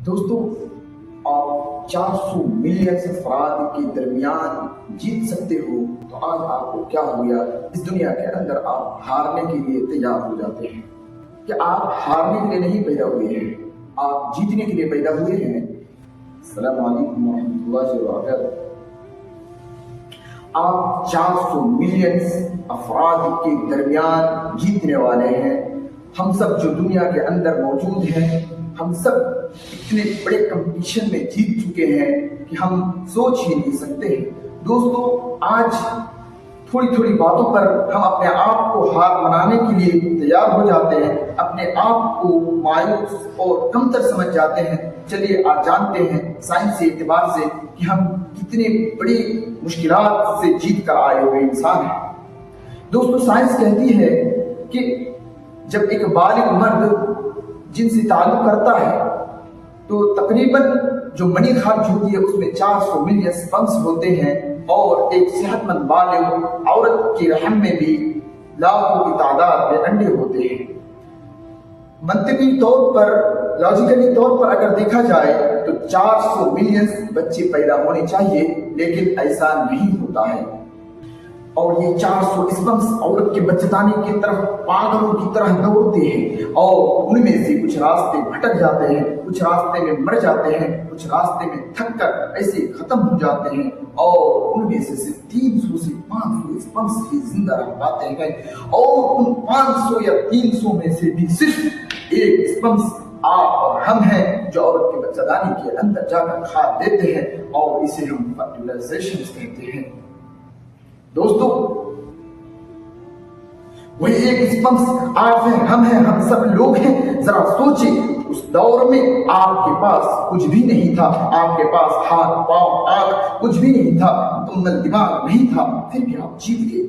دوستو، آپ 400 ملین افراد کے درمیان جیت سکتے ہو تو آج آپ کو کیا ہو گیا؟ اس دنیا کے اندر آپ ہارنے کے لیے تیار ہو جاتے ہیں کہ آپ ہارنے کے لیے نہیں پیدا ہوئے ہیں، آپ جیتنے کے لیے پیدا ہوئے ہیں۔ السلام علیکم ورحمۃ اللہ وبرکاتہ۔ آپ 400 ملین افراد کے درمیان جیتنے والے ہیں۔ ہم سب جو دنیا کے اندر موجود ہیں، ہم سب اتنے بڑے کمپٹیشن میں جیت چکے ہیں کہ ہم سوچ ہی نہیں سکتے ہیں۔ دوستو، آج تھوڑی تھوڑی باتوں پر ہم اپنے آپ کو ہار منانے کے لیے تیار ہو جاتے ہیں، اپنے آپ کو مایوس اور کمتر سمجھ جاتے ہیں۔ چلیے آج جانتے ہیں سائنسی اعتبار سے کہ ہم کتنے بڑی مشکلات سے جیت کر آئے ہوئے انسان ہیں۔ دوستو، سائنس کہتی ہے کہ جب ایک بالغ مرد جن سے تعلق کرتا ہے تو تقریباً جو منی خارج ہوتی ہے اس میں 400 ملین سپرمز ہوتے ہیں، اور ایک صحت مند بالغ عورت کے رحم میں بھی لاکھوں کی تعداد میں انڈے ہوتے ہیں۔ منطقی طور پر، لاجیکلی طور پر اگر دیکھا جائے تو 400 ملین بچے پیدا ہونے چاہیے، لیکن ایسا نہیں ہوتا ہے۔ اور یہ 400 اسپمس عورت کے بچتانے کی طرف پاگلوں کی طرح دوڑتے ہیں، اور ان میں سے کچھ راستے بھٹک جاتے ہیں، کچھ راستے میں مر جاتے ہیں، کچھ راستے میں تھک کر ایسے ختم ہو جاتے ہیں، اور ان میں سے صرف 300 سے 500 اسپمس ہی زندہ رہ پاتے ہیں، اور ان 500 یا 300 میں سے بھی صرف ایک اسپمس آپ اور ہم ہیں جو عورت کے بچتانے کے اندر جا کر کھاد دیتے ہیں، اور اسے ہم فرٹیلائزیشن کہتے ہیں۔ دوستو، وہی ایک اسپمس آپ ہیں، ہم ہیں، ہم سب لوگ ہیں۔ ذرا سوچیں، اس دور میں آپ کے پاس کچھ بھی نہیں تھا، آپ کے پاس ہاتھ پاؤں آنکھ کچھ بھی نہیں تھا، مکمل دماغ نہیں تھا، پھر بھی آپ جیت گئے۔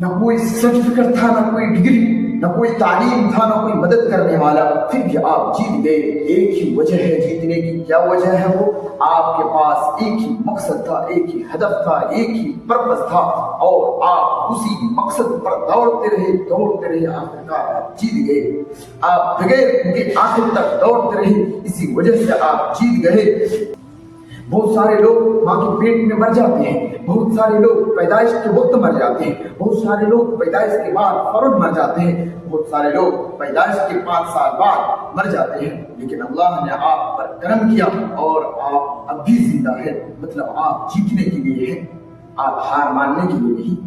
نہ کوئی سرٹیفکیٹ تھا، نہ کوئی ڈگری، نہ کوئی تعلیم تھا، نہ کوئی مدد کرنے والا، پھر بھی آپ جیت گئے۔ ایک ہی وجہ ہے جیتنے کی، کیا وجہ ہے وہ؟ آپ کے پاس ایک ہی مقصد تھا، ایک ہی ہدف تھا، ایک ہی پرپس تھا، اور آپ اسی مقصد پر دوڑتے رہے، آخرکار آپ جیت گئے۔ آپ بغیر کے آخر تک دوڑتے رہے، اسی وجہ سے آپ جیت گئے۔ بہت سارے لوگ ماں کے پیٹ میں مر جاتے ہیں، بہت سارے لوگ پیدائش کے وقت مر جاتے ہیں، بہت سارے لوگ پیدائش کے بعد فوراً مر جاتے ہیں، بہت سارے لوگ پیدائش کے 5 سال بعد مر جاتے ہیں، لیکن اللہ نے آپ پر کرم کیا اور آپ اب بھی زندہ ہیں۔ مطلب آپ جیتنے کے لیے ہیں، آپ ہار ماننے کے لیے نہیں۔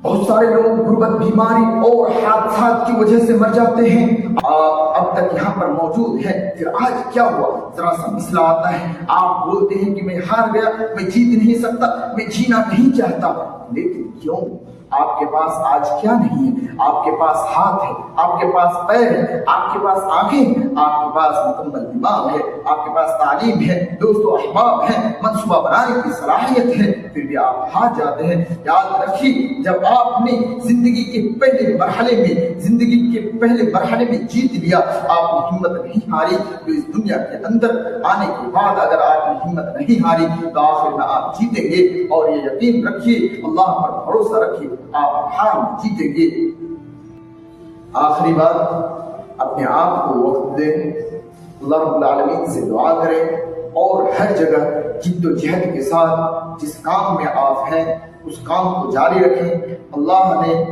بہت سارے لوگ غربت، بیماری اور حادثات کی وجہ سے مر جاتے ہیں، آپ اب تک یہاں پر موجود ہیں، پھر آج کیا ہوا؟ ذرا سا مسئلہ آتا ہے، آپ بولتے ہیں کہ میں ہار گیا، میں جیت نہیں سکتا، میں جینا نہیں چاہتا، لیکن کیوں؟ آپ کے پاس آج کیا نہیں ہے؟ آپ کے پاس ہاتھ ہے، آپ کے پاس پیر ہے، آپ کے پاس آنکھیں ہیں، آپ کے پاس مکمل دماغ ہے، آپ کے پاس تعلیم ہے، دوست و احباب ہیں، منصوبہ بنانے کی صلاحیت ہے، پھر بھی آپ ہار جاتے ہیں۔ یاد رکھیے، جب آپ نے زندگی کے پہلے مرحلے میں جیت لیا، آپ نے ہمت نہیں ہاری، تو اس دنیا کے اندر آنے کے بعد اگر آپ نے ہمت نہیں ہاری تو آخر میں آپ جیتیں گے، اور یہ یقین رکھیے، اللہ پر بھروسہ رکھیے، آپ ہار جیتیں گے۔ آخری بات، اپنے آپ کو وقت دیں، اللہ رب العالمین سے دعا کریں، اور ہر جگہ جد و جہد کے ساتھ جس کام میں آپ ہیں اس کام کو جاری رکھیں۔ اللہ نے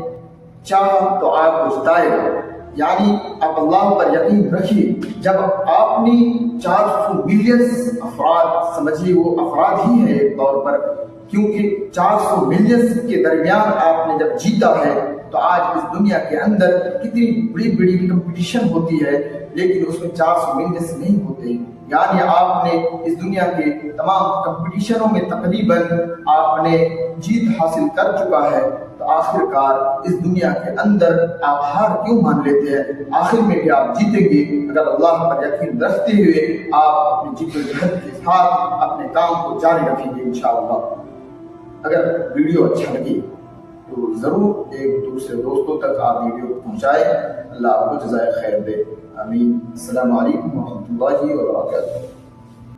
چاہا تو آپ کو جتائے گا، یعنی آپ اللہ پر یقین رکھیے۔ جب آپ نے 400 ملین افراد، سمجھیے وہ افراد ہی ہے ایک طور پر، کیونکہ 400 ملین کے درمیان آپ نے جب جیتا ہے تو آج اس دنیا کے اندر کتنی بڑی بڑی کمپٹیشن ہوتی ہے، لیکن اس میں 400 ملین نہیں ہوتے، یعنی آپ نے اس دنیا کے تمام کمپٹیشنوں میں تقریباً آپ نے جیت حاصل کر چکا ہے، تو آخر کار اس دنیا کے اندر آپ ہار کیوں مان لیتے ہیں؟ آخر میں بھی آپ جیتیں گے اگر اللہ پر یقین رکھتے ہوئے آپ اپنی جد و جہد کے ساتھ اپنے کام کو جاری رکھیں گے انشاءاللہ۔ اگر ویڈیو اچھا لگے تو ضرور ایک دوسرے دوستوں تک آپ ویڈیو پہنچائیں۔ اللہ آپ کو جزائے خیر دے، آمین۔ السلام علیکم ورحمۃ اللہ وبرکاتہ۔